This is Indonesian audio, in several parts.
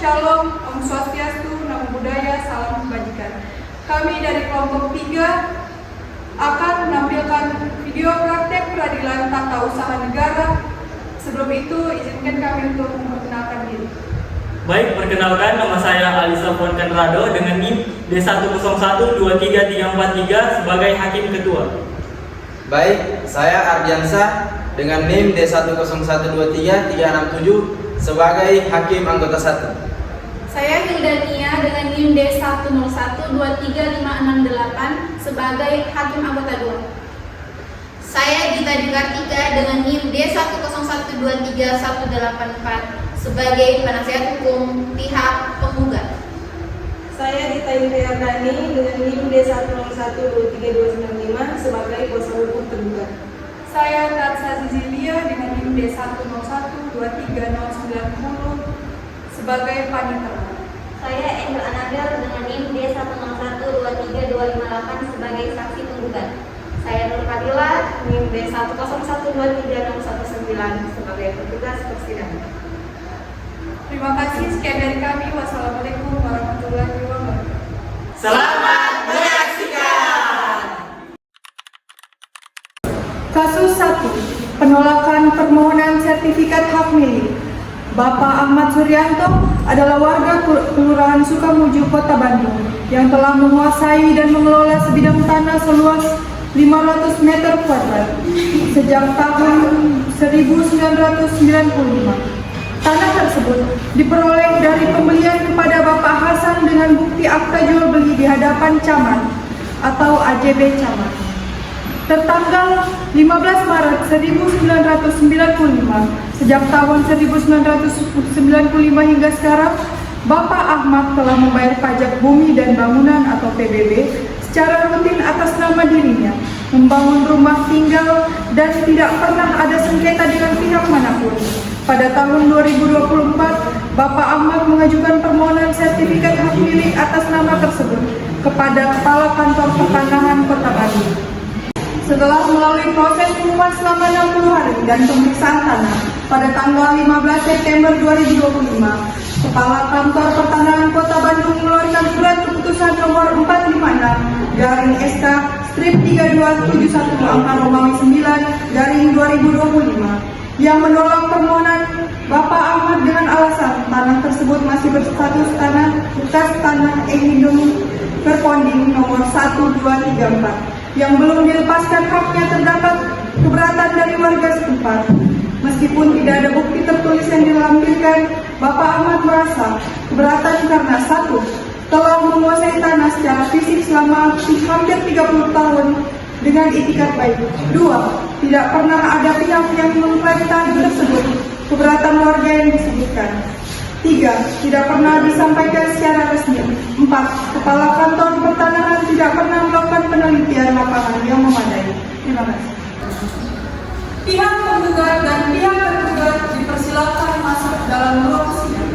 Shalom, Om Swastiastu, Namo Buddhaya, Salam Kebajikan. Kami dari kelompok 3 akan menampilkan video praktek peradilan tata usaha negara. Sebelum itu, izinkan kami untuk memperkenalkan diri. Baik, perkenalkan, nama saya Alisa Fon Conrado dengan NIM D101233443 sebagai Hakim Ketua. Baik, saya Ardiansa dengan NIM D1012337 sebagai Hakim Anggota 1. Saya Hildania dengan NIM D101233568 sebagai Hakim Anggota 2. Saya Gita Dikartika dengan NIM D101231184 sebagai penasihat hukum pihak penggugat. Saya Dita Indriardani dengan NIM D1012325 sebagai kuasa hukum tergugat. Saya Tatsa Zizilia dengan NIM D101230910 sebagai panitera. Saya Endra Anabel dengan NIM D101232558 sebagai saksi penggugat. Saya Nur Fadila NIM D101236119 sebagai petugas persidangan. Terima kasih, sekian dari kami. Wassalamualaikum warahmatullahi wabarakatuh. Selamat menyaksikan. Kasus 1. Penolakan permohonan sertifikat hak milik. Bapak Ahmad Suryanto adalah warga Kelurahan Sukamuju, Kota Bandung yang telah menguasai dan mengelola sebidang tanah seluas 500 meter kuadrat sejak tahun 1995. Tanah tersebut diperoleh dari pembelian kepada Bapak Hasan dengan bukti akta jual beli di hadapan camat atau AJB camat. Tertanggal 15 Maret 1995, sejak tahun 1995 hingga sekarang, Bapak Ahmad telah membayar pajak bumi dan bangunan atau PBB secara rutin atas nama dirinya, membangun rumah tinggal dan tidak pernah ada sengketa dengan pihak manapun. Pada tahun 2024, Bapak Ahmad mengajukan permohonan sertifikat hak milik atas nama tersebut kepada Kepala Kantor Pertanahan Kota Bandung. Setelah melalui proses pengumuman selama 60 hari dan pemeriksaan tanah pada tanggal 15 September 2025, Kepala Kantor Pertanahan Kota Bandung mengeluarkan surat keputusan nomor 456/SK strip 3271 angka Romawi 9/2025 yang menolak permohonan Bapak Ahmad dengan alasan tanah tersebut masih berstatus tanah bekas tanah Ehindung Perponding nomor 1234 yang belum dilepaskan haknya. Terdapat keberatan dari warga setempat. Meskipun tidak ada bukti tertulis yang dilampirkan, Bapak Ahmad merasa keberatan karena 1. Telah menguasai tanah secara fisik selama hampir 30 tahun dengan itikat baik. 2. Tidak pernah ada pihak yang mengklaim tanah tersebut. Keberatan warga yang disebutkan. 3. Tidak pernah disampaikan secara resmi. 4. Kepala Kantor Pertanahan tidak pernah melakukan penelitian lapangan yang memadai. Terima kasih. Pihak penggugat dan pihak tergugat dipersilakan masuk dalam ruang sidang.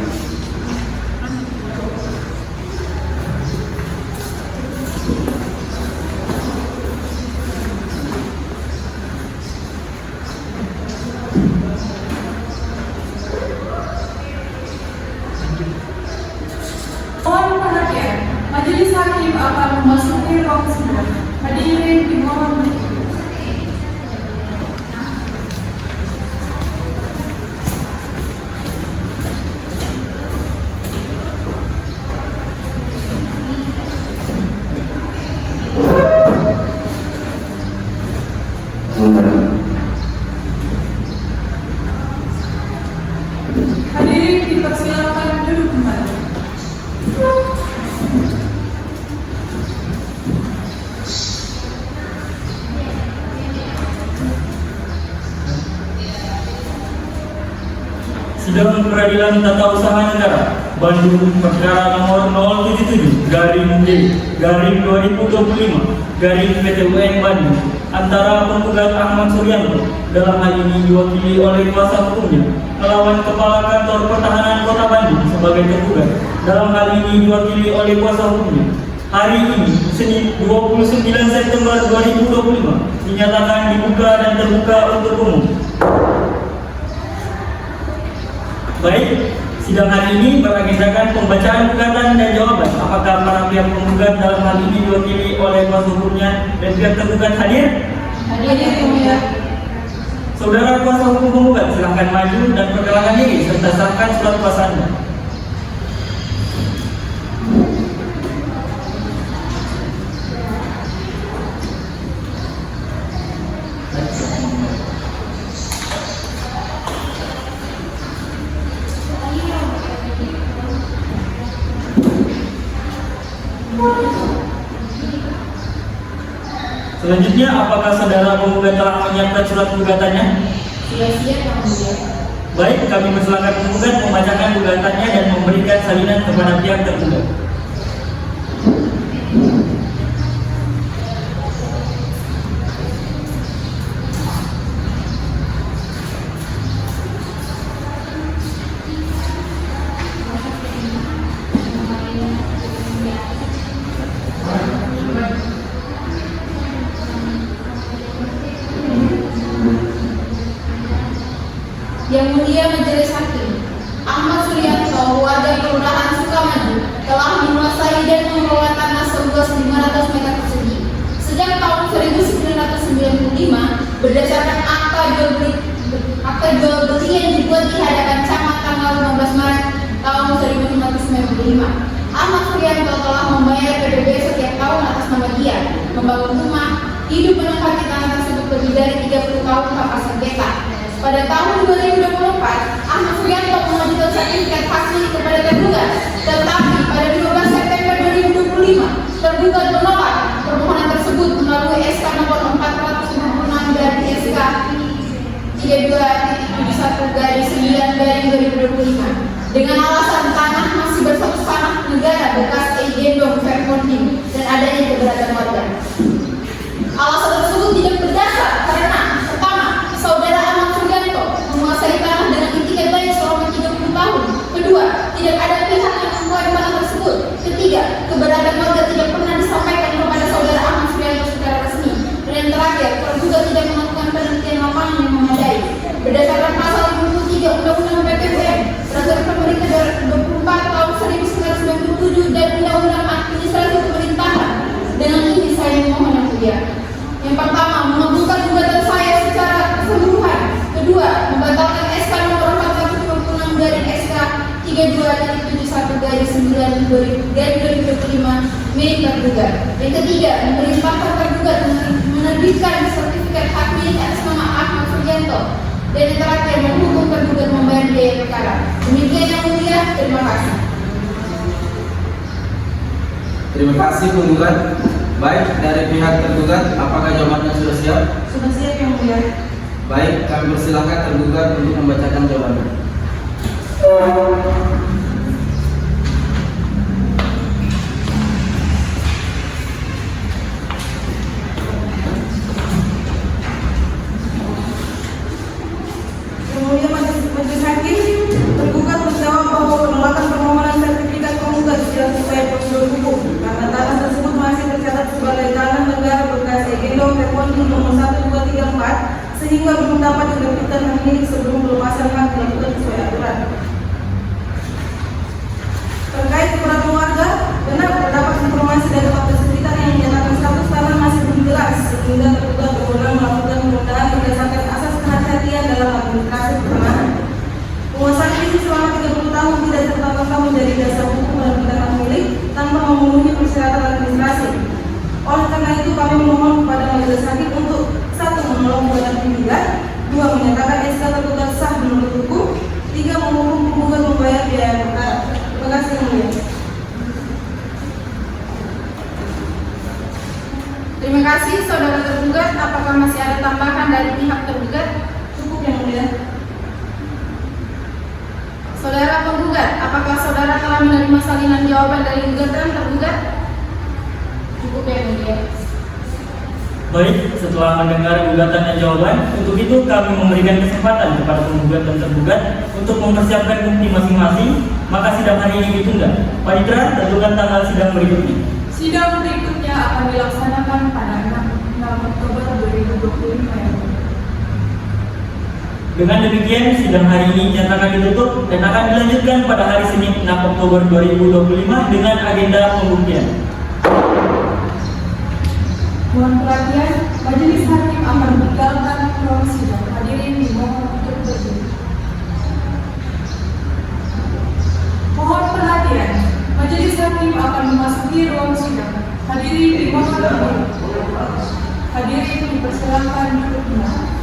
Mohon perhatian, majelis hakim akan memasuki ruang sidang. Hadirin dimohon berdiri. Hadirin dipersilakan duduk kembali. Sidang Peradilan Tata Usaha Negara Bandung perkara nomor 077/2025/PT UN antara penggugat Ahmad Suryanto dalam hal ini diwakili oleh kuasa hukumnya melawan Kepala Kantor Pertahanan Kota Bandung sebagai tergugat dalam hal ini diwakili oleh kuasa hukumnya. Hari ini Senin 29 September 2025 dinyatakan dibuka dan terbuka untuk umum. Baik, Sidang hari ini beragendakan pembacaan gugatan dan jawaban. Apakah para pihak penggugat dalam hal ini diwakili oleh kuasa hukumnya dan pihak tergugat hadir? Hadir yang mulia. Saudara kuasa hukum penggugat silahkan maju dan perkenalkan diri serta serahkan surat kuasa Anda. Selanjutnya, apakah saudara penggugat telah menyiapkan surat gugatannya? Sudah siap yang mulia. Baik, kami persilakan penggugat membacakan gugatannya dan memberikan salinan kepada pihak tergugat. Yang mulia Majelis Hakim, Ahmad Suryanto, warga Kelurahan Sukamaju, telah menguasai dan mengelola tanah seluas 500 meter persegi sejak tahun 1995 berdasarkan akta jual beli yang dibuat di hadapan camat tanggal 15 Maret tahun 1995. Ahmad Suryanto telah membayar PDB setiap tahun atas nama dia, membangun rumah, hidup menempati tanah tersebut lebih dari 30 tahun tanpa sengketa. Pada tahun 2024, Ahmad Suryanto mengajukan sertifikat hasil kepada tergugat, tetapi pada 12 September 2025, tergugat menolak permohonan tersebut melalui SK nomor 456 dari SK 32.71/9/2025 dengan alasan tanah masih berstatus tanah negara bekas Gendong Fairponding dan adanya keberatan warga. Alasan tersebut tidak berdasar karena pertama, saudara Ahmad Suryanto menguasai tanah dengan itikat baik selama 30 tahun. Kedua, tidak ada pihak yang menguasai tanah tersebut. Ketiga, keberadaan warga tidak pernah disampaikan kepada saudara Ahmad Suryanto secara resmi. Dan yang terakhir, tergugat tidak melakukan penelitian lapangan yang memadai. Berdasarkan pasal 23 Undang-Undang PPWN, Peraturan Pemerintah 24 tahun 1997 dan Undang-Undang Administrasi Pemerintahan. Dengan ini saya memohon yang mulia. Yang pertama, mengabulkan gugatan saya secara keseluruhan. Kedua, membatalkan SK nomor 456 dari SK 32.71/9/2025 milik tergugat. Yang ketiga, memerintahkan tergugat menerbitkan sertifikat hak milik atas nama Ahmad Suryanto. Dan yang terakhir, menghukum tergugat membayar biaya perkara. Demikian yang mulia, terima kasih. Terima kasih penggugat. Baik, dari pihak tergugat, apakah jawabannya sudah siap? Sudah siap yang mulia. Baik, kami persilakan tergugat untuk membacakan jawabannya. Yang mulia Majelis Hakim, tergugat menjawab bahwa penolakan permohonan sertifikat penggugat tidak sesuai prosedur hukum karena tanah tersebut masih tercatat sebagai tanah negara bekas Gendong Fairponding nomor 1234 sehingga belum dapat diterbitkan hak milik sebelum pelepasan hak dilakukan sesuai aturan. Terkait keberatan warga, benar terdapat informasi dari warga sekitar yang menyatakan status tanah masih belum jelas sehingga tergugat berwenang melakukan penundaan berdasarkan asas kehati-hatian dalam administrasi perumahan. Penguasaan izin selama 30 tahun tidak serta-merta menjadi dasar hukum penerbitan hak milik tanpa memenuhi persyaratan administrasi. Oleh karena itu kami memohon kepada Majelis Hakim untuk 1. Menolak gugatan penggugat, 2. Menyatakan SK tergugat sah menurut hukum, 3. Menghukum penggugat membayar biaya perkara. Terima kasih yang mulia. Terima kasih saudara tergugat. Apakah masih ada tambahan dari pihak tergugat? Cukup yang mulia. Saudara penggugat, apakah saudara telah menerima salinan jawaban dari gugatan tergugat? Cukup ya mulia. Baik, setelah mendengar gugatan dan jawaban, untuk itu kami memberikan kesempatan kepada penggugat dan tergugat untuk mempersiapkan bukti masing-masing, maka sidang hari ini ditunda. Pak Itra, tentukan tanggal sidang berikutnya. Sidang berikutnya akan dilaksanakan pada 6 Oktober 2025 yang mulia. Dengan demikian, sidang hari ini nyatakan ditutup dan akan dilanjutkan pada hari Senin 6 Oktober 2025 dengan agenda pembuktian. Mohon perhatian, majelis hakim akan meninggalkan ruang sidang. Hadirin dimohon untuk berdiri. Mohon perhatian, majelis hakim akan memasuki ruang sidang. Hadirin dimohon berdiri. Hadirin dipersilakan duduk kembali.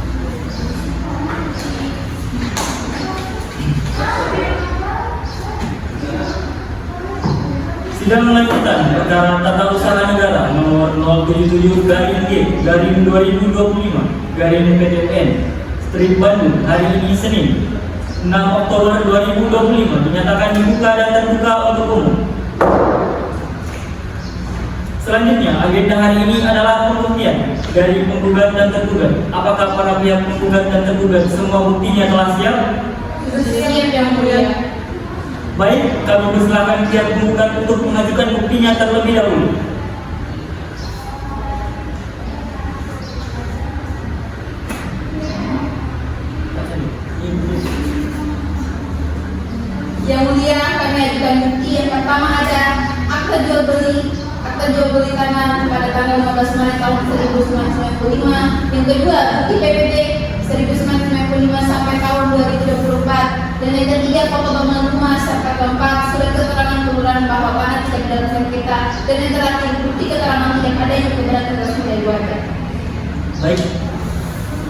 Sidang lanjutan perkara tata usaha negara nomor 077/G/2025/PTN Strip Bandung hari ini Senin 6 Oktober 2025 dinyatakan dibuka dan terbuka untuk umum. Selanjutnya, agenda hari ini adalah pembuktian dari penggugat dan tergugat. Apakah para pihak penggugat dan tergugat semua buktinya telah siap? Siap yang mulia. Baik, kami persilakan pihak penggugat untuk mengajukan buktinya terlebih dahulu. Yang mulia, kami ajukan bukti yang pertama ada akta jual beli tanah pada tanggal 15 Maret tahun 1995. Yang kedua, bukti PPB 1995 sampai tahun 2024. Dan yang ketiga, foto bangunan rumah serta keempat surat keterangan kelurahan bahwa tanah tidak dalam sengketa. Dan yang terakhir, bukti keterangan tidak adanya keberatan resmi dari warga. Baik,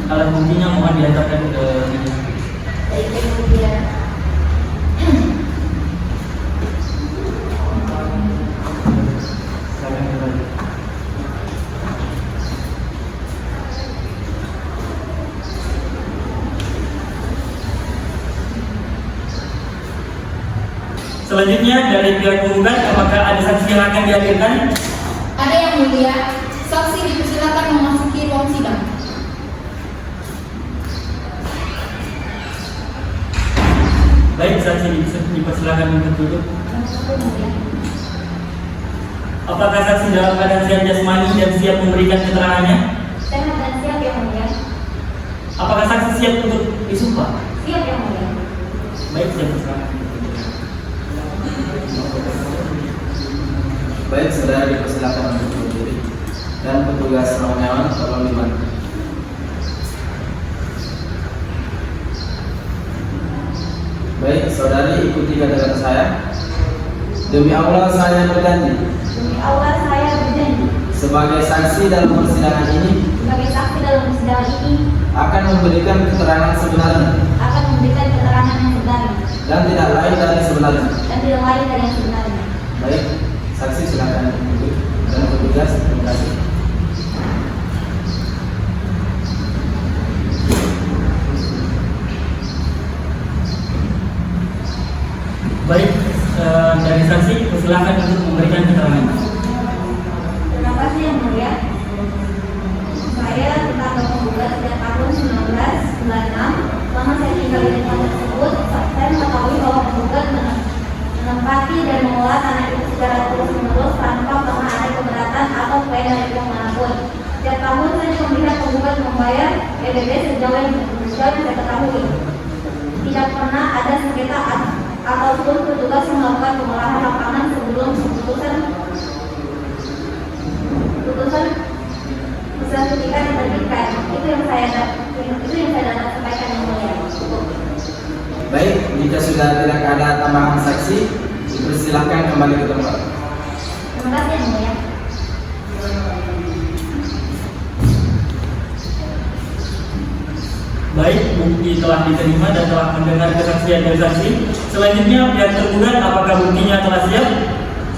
alat buktinya mohon diantarkan ke Baik, yang mulia. Selanjutnya dari pihak penggugat, apakah ada saksi yang akan dihadirkan? Ada yang mulia, saksi dipersilakan memasuki ruang sidang. Baik, saksi dipersilakan untuk duduk. Apakah saksi dalam keadaan siap jasmani dan siap memberikan keterangannya? Saya akan siap yang mulia. Apakah saksi siap untuk disumpah? Siap yang mulia. Baik, saya persilakan. Baik, saudara dipersilakan untuk berdiri dan petugas rawat tolong dibantu. Baik, saudari ikuti kata-kata saya. Demi Allah saya berjanji Demi Allah saya berjanji sebagai saksi dalam persidangan ini sebagai saksi dalam persidangan ini akan memberikan keterangan sebenarnya akan memberikan keterangan yang sebenarnya dan tidak lain dari sebenarnya. dan tidak lain dari yang sebenarnya. Baik, saksi silakan duduk dan petugas terima kasih. Baik, dari saksi persilakan untuk memberikan keterangan. Terima kasih yang mulia. Saya tetangga penggugat sejak tahun 1996. Selama saya tinggal di tempat tersebut, saya mengetahui bahwa penggugat menempati dan mengelola tanah itu secara terus-menerus tanpa pernah ada keberatan atau upaya dari pihak manapun. Setiap tahun saya juga melihat penggugat membayar PBB sejauh yang saya ketahui. Tidak pernah ada sengketa ataupun petugas yang melakukan pengolahan lapangan sebelum putusan sertifikat diterbitkan. Itu yang saya dapat sampaikan yang mulia. Baik, jika sudah tidak ada tambahan saksi, dipersilahkan kembali ke tempat. Terima kasih yang mulia. Baik, bukti telah diterima dan telah mendengar kesaksian dari saksi. Selanjutnya pihak tergugat, apakah buktinya telah siap?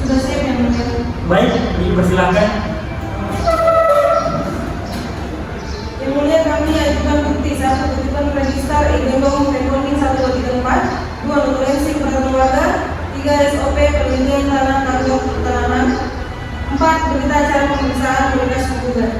Sudah siap yang mulia. Baik, dipersilakan. Yang mulia, kami ajukan bukti 1 ketentuan register Igendong Rekening 1234, 2 notulensi kepada keluarga, 3 SOP perlindungan tanah tanggung tanaman, 4 berita acara pemeriksaan berkas penggugat.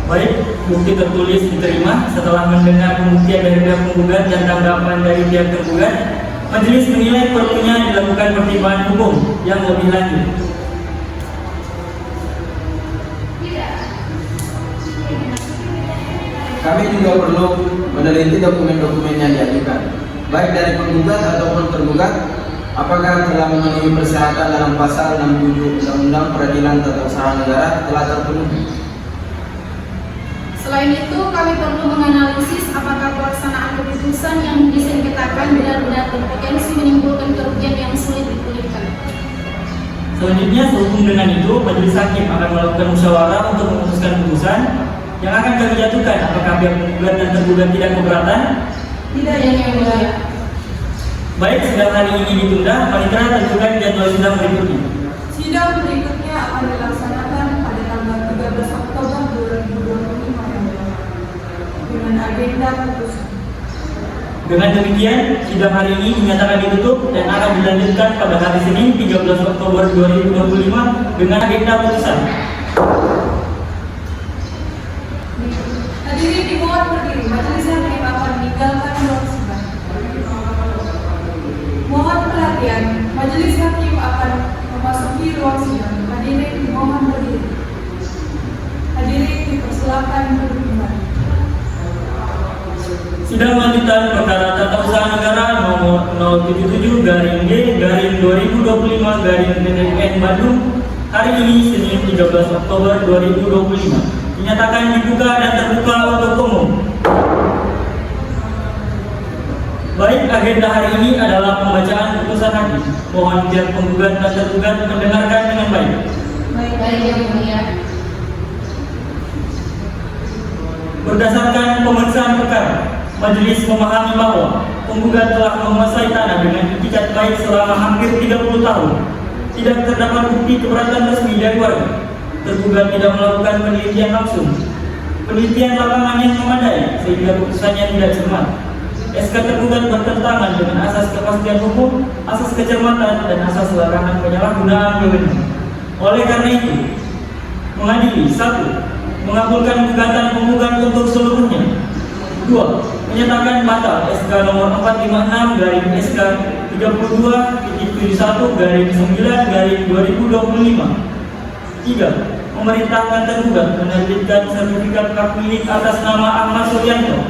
Baik, bukti tertulis diterima. Setelah mendengar pembuktian dari pihak penggugat dan tanggapan dari pihak tergugat, majelis menilai perlunya dilakukan pertimbangan hukum yang lebih lanjut. Kami juga perlu meneliti dokumen-dokumen yang diajukan, baik dari penggugat ataupun tergugat, apakah telah memenuhi persyaratan dalam pasal 67 Undang-Undang Peradilan Tata Usaha Negara telah terpenuhi. Selain itu, kami perlu menganalisis apakah pelaksanaan keputusan yang disengketakan benar-benar berpotensi menimbulkan kerugian yang sulit dipulihkan. Selanjutnya, sehubung dengan itu, majelis hakim akan melakukan musyawarah untuk memutuskan putusan yang akan kami jatuhkan. Apakah pihak penggugat dan tergugat tidak keberatan? Tidak, Yang mulia. Baik, sidang hari ini ditunda. Panitera tentukan jadwal sidang berikutnya. Sidang berikutnya akan dilaksanakan pada tanggal 13 Oktober 2025 dengan agenda putusan. Dengan demikian, sidang hari ini dinyatakan ditutup dan akan dilanjutkan pada hari Senin 13 Oktober 2025 dengan agenda putusan. Hadirin dimohon berdiri. Majelis hakim akan meninggalkan ruang sidang. Mohon perhatian. Majelis hakim akan memasuki ruang sidang. Hadirin dimohon berdiri. Hadirin dipersilakan duduk kembali. Sidang lanjutan perkara tata usaha negara nomor 077-G/2025-N Bandung hari ini Senin 13 Oktober 2025 dinyatakan dibuka dan terbuka untuk umum. Baik, agenda hari ini adalah pembacaan putusan hakim. Mohon pihak penggugat dan tergugat mendengarkan dengan baik. Baik, Yang mulia. Berdasarkan pemeriksaan perkara, majelis memahami bahwa penggugat telah menguasai tanah dengan itikat baik selama hampir 30 tahun. Tidak terdapat bukti keberatan resmi dari warga. Tergugat tidak melakukan penelitian langsung. Penelitian lapangan yang memadai sehingga putusannya tidak cermat. SK tergugat bertentangan dengan asas kepastian hukum, asas kecermatan, dan asas larangan penyalahgunaan wewenang. Oleh karena itu, mengadili 1. Mengabulkan gugatan penggugat untuk seluruhnya. 2. Menyatakan batal SK nomor 456/SK 32.71/9/2025. 3. Memerintahkan tergugat menerbitkan sertifikat hak milik atas nama Ahmad Suryanto.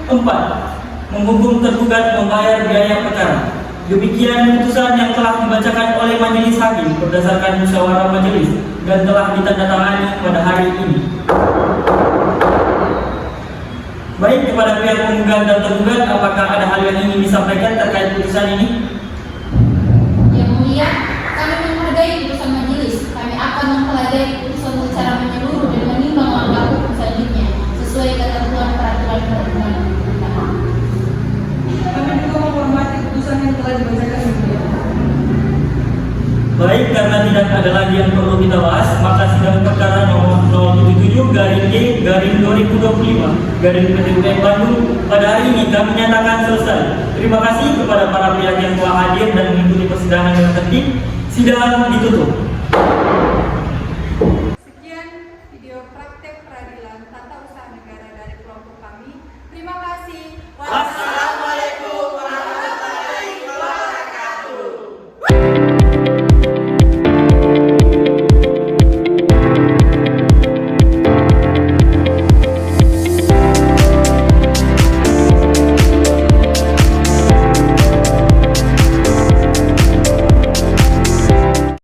4. Menghukum tergugat membayar biaya perkara. Demikian putusan yang telah dibacakan oleh majelis hakim berdasarkan musyawarah majelis dan telah ditandatangani pada hari ini. Baik, kepada pihak penggugat dan tergugat, apakah ada hal yang ingin disampaikan terkait putusan ini? Yang mulia, kami menghargai putusan majelis. Kami akan mempelajari putusan secara menyeluruh dan menimbang langkah hukum selanjutnya sesuai ketentuan peraturan perundang-undangan. Kami juga menghormati putusan yang telah dibacakan ini. Baik, karena tidak ada lagi yang perlu kita bahas, maka sidang perkara nomor 077-G/2025-PTUN Bandung pada hari ini kami nyatakan selesai. Terima kasih kepada para pihak yang telah hadir dan mengikuti persidangan dengan tertib. Sidang ditutup. Sekian video praktek peradilan tata usaha negara dari kelompok kami. Terima kasih. Wassalam.